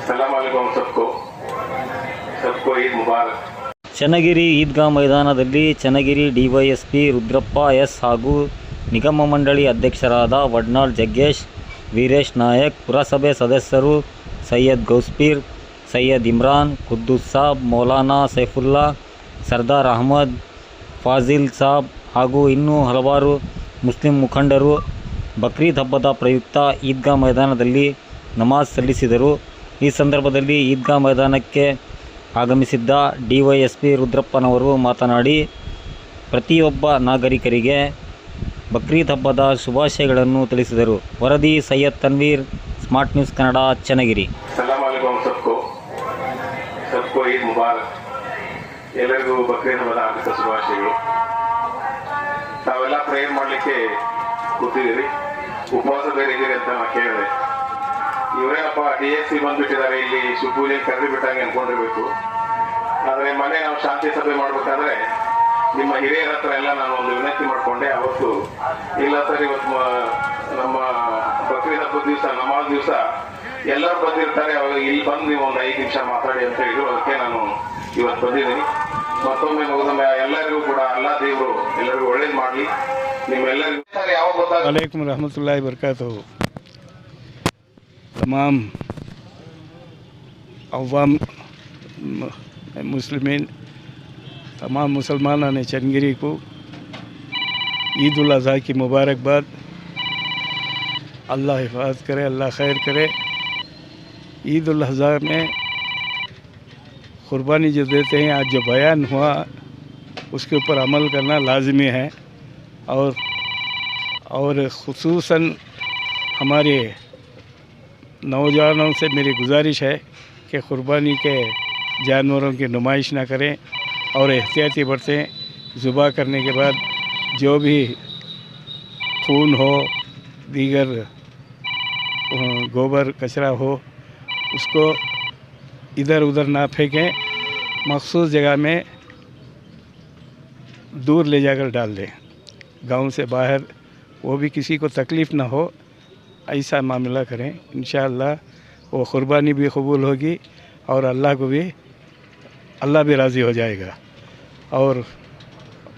सलाम अलैकुम सबको ईद मुबारक। ಚನ್ನಗಿರಿ ಈದ್ಗಾ ಮೈದಾನದಲ್ಲಿ ಚನ್ನಗಿರಿ ಡಿವೈಎಸ್ಪಿ ರುದ್ರಪ್ಪ ಎಸ್ ಹಾಗೂ ನಿಗಮ ಮಂಡಳಿ ಅಧ್ಯಕ್ಷರಾದ ವಡ್ನಾಳ್ ಜಗ್ಗೇಶ್, ವೀರೇಶ್ ನಾಯಕ್, ಪುರಸಭೆ ಸದಸ್ಯರು ಸೈಯದ್ ಗೌಸ್ಪೀರ್, ಸೈಯದ್ ಇಮ್ರಾನ್, ಖುದ್ದೂಸ್ ಸಾಬ್, ಮೌಲಾನಾ ಸೈಫುಲ್ಲಾ, ಸರ್ದಾರ್ ಅಹಮದ್, ಫಾಜಿಲ್ ಸಾಬ್ ಹಾಗೂ ಇನ್ನೂ ಹಲವಾರು ಮುಸ್ಲಿಂ ಮುಖಂಡರು ಬಕ್ರೀದ್ ಹಬ್ಬದ ಪ್ರಯುಕ್ತ ಈದ್ಗಾ ಮೈದಾನದಲ್ಲಿ ನಮಾಜ್ ಸಲ್ಲಿಸಿದರು. ಈ ಸಂದರ್ಭದಲ್ಲಿ ಈದ್ಗಾ ಮೈದಾನಕ್ಕೆ ಆಗಮಿಸಿದ್ದ ಡಿವೈಎಸ್ಪಿ ರುದ್ರಪ್ಪನವರು ಮಾತನಾಡಿ, ಪ್ರತಿಯೊಬ್ಬ ನಾಗರಿಕರಿಗೆ ಬಕ್ರೀದ್ ಹಬ್ಬದ ಶುಭಾಶಯಗಳನ್ನು ತಿಳಿಸಿದರು. ವರದಿ ಸೈಯದ್ ತನ್ವೀರ್, ಸ್ಮಾರ್ಟ್ ನ್ಯೂಸ್ ಕನ್ನಡ, ಚನ್ನಗಿರಿ. ಸಲಾಮ್ ಅಲೈಕುಂ ಸಬ್ಕೋ ಈದ್ ಮುಬಾರಕ್. ಎಲ್ಲರಿಗೂ ಬಕ್ರೀದ್ ಹಬ್ಬದ ಹಾರ್ದಿಕ ಶುಭಾಶಯಗಳು. ತಾವೆಲ್ಲ ಪ್ರೇಯರ್ ಮಾಡಲಿಕ್ಕೆ ಕೂತಿದ್ದೀರಿ, ಉಪವಾಸ ಬೇರೆ ಇದ್ದೀರಿ ಅಂತ ನಾನು ಕೇಳಿದೆ. ಇವರೇನಪ್ಪ DSC ಬಂದ್ಬಿಟ್ಟಿದ್ದಾರೆ, ಇಲ್ಲಿ ಶುಭೂಲಿ ಕರೆದು ಬಿಟ್ಟಂಗೆ ಅನ್ಕೊಂಡಿರ್ಬೇಕು. ಆದರೆ ಮನೆ ನಾವು ಶಾಂತಿ ಸಭೆ ಮಾಡ್ಬೇಕಾದ್ರೆ ನಿಮ್ಮ ಹಿರಿಯರ ಹತ್ರ ಎಲ್ಲ ನಾನು ಒಂದು ವಿನಂತಿ ಮಾಡಿಕೊಂಡೆ. ಅವತ್ತು ಇಲ್ಲ ಸರ್, ಇವತ್ತು ನಮ್ಮ ಬಕ್ರೀದ್ ಹಬ್ಬದ ದಿವಸ, ನಮಾಜ್ ದಿವಸ ಎಲ್ಲರೂ ಬಂದಿರ್ತಾರೆ, ಅವಾಗ ಇಲ್ಲಿ ಬಂದು ನೀವು ಒಂದು 5 ನಿಮಿಷ ಮಾತಾಡಿ ಅಂತ ಹೇಳಿದ್ರು. ಅದಕ್ಕೆ ನಾನು ಇವತ್ತು ಬಂದಿದ್ದೀನಿ. ಮತ್ತೊಮ್ಮೆ ಎಲ್ಲರಿಗೂ ಕೂಡ ಅಲ್ಲಾ ದೇವರು ಎಲ್ಲರಿಗೂ ಒಳ್ಳೇದು ಮಾಡಲಿ. ನಿಮ್ಮೆಲ್ಲರಿಗೂ ಯಾವ ಗೊತ್ತಾಗ अलैकुम रहमतुल्लाहि बरकातहू। तमाम अवाम मुस्लिमीन, तमाम मुसलमानों ने चन्नगिरी को ईद उल अज़हा की मुबारकबाद। अल्लाह हिफाजत करे, अल्लाह खैर करे। ईद उल अज़हा में क़ुरबानी जो देते हैं, आज जो बयान हुआ उसके ऊपर अमल करना लाज़मी है। और ख़ुसूसन हमारे नौजवानों से मेरी गुजारिश है कि क़ुरबानी के जानवरों की नुमाइश ना करें और एहतियाती बरतें। ज़ुबा करने के बाद जो भी खून हो, दीगर गोबर कचरा हो, उसको इधर उधर ना फेंकें, मखसूस जगह में दूर ले जाकर डाल दें, गांव से बाहर, वो भी किसी को तकलीफ़ ना हो, ऐसा मामला करें। इंशाअल्लाह वो क़ुरबानी भी कबूल होगी और अल्लाह भी राज़ी हो जाएगा। और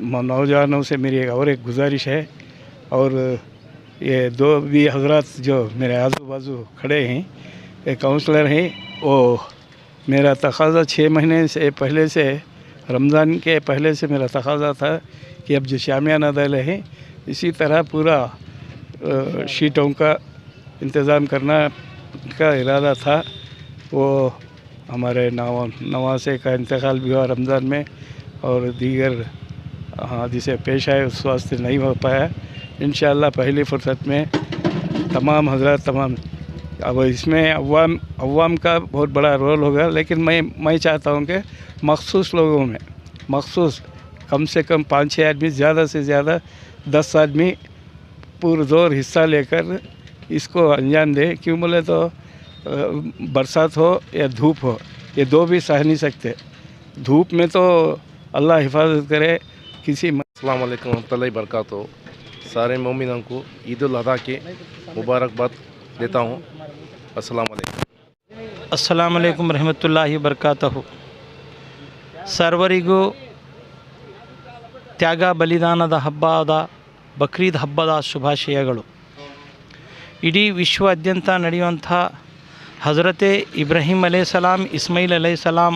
नौजवानों से मेरी और एक गुजारिश है, और ये 2 भी हजरात जो मेरे आजू बाजू खड़े हैं, एक काउंसलर हैं, वो मेरा तकाज़ा 6 महीने से पहले से, रमज़ान के पहले से मेरा तकाज़ा था कि अब जो शामियाना दल हैं, इसी तरह पूरा शीटों का इंतज़ाम करना का इरादा था। वो हमारे नवासे का इंतकाल भी हुआ रमज़ान में, और दीगर हादिसे पेश आए, उस वास्ते नहीं हो पाया। इंशाअल्लाह पहली फ़ुर्सत में तमाम हजरात, तमाम, अब इसमें अवाम का बहुत बड़ा रोल होगा, लेकिन मैं चाहता हूँ कि मखसूस लोगों में, मखसूस कम से कम 5-6 आदमी, ज़्यादा से ज़्यादा 10 आदमी पुरज़ोर हिस्सा लेकर इसको अंजाम दे। क्यों बोले तो बरसात हो या धूप हो, ये 2 भी सह नहीं सकते। धूप में तो अल्लाह हिफाजत करे किसी। अस्सलाम वालेकुम रहमतुल्लाहि बरकातहू। सारे मोमिनों को ईद उल अज़हा की मुबारकबाद देता हूँ। अस्सलाम वालेकुम। अस्सलाम वालेकुम रहमतुल्लाहि बरकातहू। ಸರ್ವರಿಗೂ ತ್ಯಾಗ ಬಲಿದಾನದ ಹಬ್ಬದ ಬಕ್ರೀದ್ ಹಬ್ಬದ ಶುಭಾಶಯಗಳು. ಇಡೀ ವಿಶ್ವಾದ್ಯಂತ ನಡೆಯುವಂಥ ಹಜರತೆ ಇಬ್ರಾಹಿಂ ಅಲೈಹಿಸ್ಸಲಾಂ, ಇಸ್ಮಾಯಿಲ್ ಅಲೈಹಿಸ್ಸಲಾಂ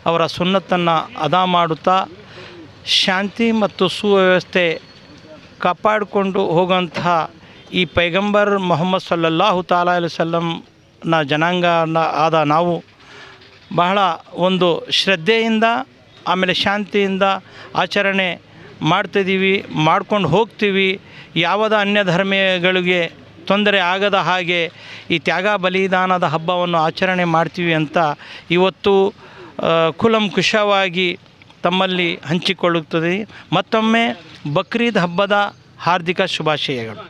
ಅವರ ಸುನ್ನತನ್ನು ಅದಾ ಮಾಡುತ್ತಾ ಶಾಂತಿ ಮತ್ತು ಸುವ್ಯವಸ್ಥೆ ಕಾಪಾಡಿಕೊಂಡು ಹೋಗುವಂತಹ ಈ ಪೈಗಂಬರ್ ಮೊಹಮ್ಮದ್ ಸಲ್ಲಲ್ಲಾಹು ತಾಲಾ ಅಲೈಹಿ ವಸಲ್ಲಂನ ಜನಾಂಗ ಆದ ನಾವು ಬಹಳ ಒಂದು ಶ್ರದ್ಧೆಯಿಂದ, ಆಮೇಲೆ ಶಾಂತಿಯಿಂದ ಆಚರಣೆ ಮಾಡ್ತಿದ್ದೀವಿ, ಮಾಡ್ಕೊಂಡು ಹೋಗ್ತೀವಿ. ಯಾವುದೇ ಅನ್ಯ ಧರ್ಮಗಳಿಗೆ ತೊಂದರೆ ಆಗದ ಹಾಗೆ ಈ ತ್ಯಾಗ ಬಲಿದಾನದ ಹಬ್ಬವನ್ನು ಆಚರಣೆ ಮಾಡ್ತೀವಿ ಅಂತ ಇವತ್ತು ಕೂಲಂಕುಷವಾಗಿ ತಮ್ಮಲ್ಲಿ ಹಂಚಿಕೊಳ್ಳುತ್ತದೆ. ಮತ್ತೊಮ್ಮೆ ಬಕ್ರೀದ್ ಹಬ್ಬದ ಹಾರ್ದಿಕ ಶುಭಾಶಯಗಳು.